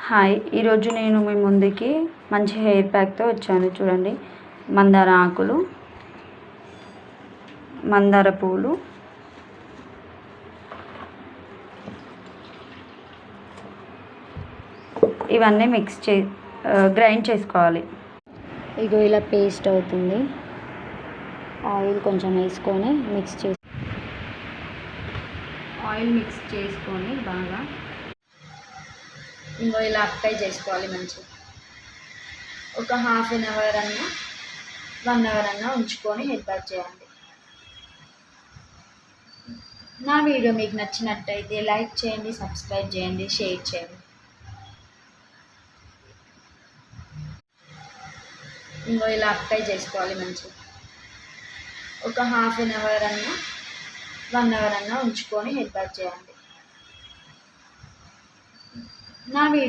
Hi, ఈరోజు నేను మీ ముందుకి మంచి హెయిర్ ప్యాక్తో వచ్చాను. చూడండి, మందార ఆకులు, మందార పూలు, ఇవన్నీ గ్రైండ్ చేసుకోవాలి. ఇగో ఇలా పేస్ట్ అవుతుంది. ఆయిల్ కొంచెం వేసుకొని మిక్స్ చేసుకొని బాగా ఇంకో ఇలా అప్లై చేసుకోవాలి మంచిగా. ఒక ½ an hour అన్నా 1 hour అన్నా ఉంచుకొని హెడ్ బాత్ చేయండి. నా వీడియో మీకు నచ్చినట్టయితే లైక్ చేయండి, సబ్స్క్రైబ్ చేయండి, షేర్ చేయండి. ఇంకో ఇలా అప్లై చేసుకోవాలి మంచిగా. ఒక ½ an hour అన్నా 1 hour అన్నా ఉంచుకొని హెడ్ బాత్ చేయండి. నా వీడియో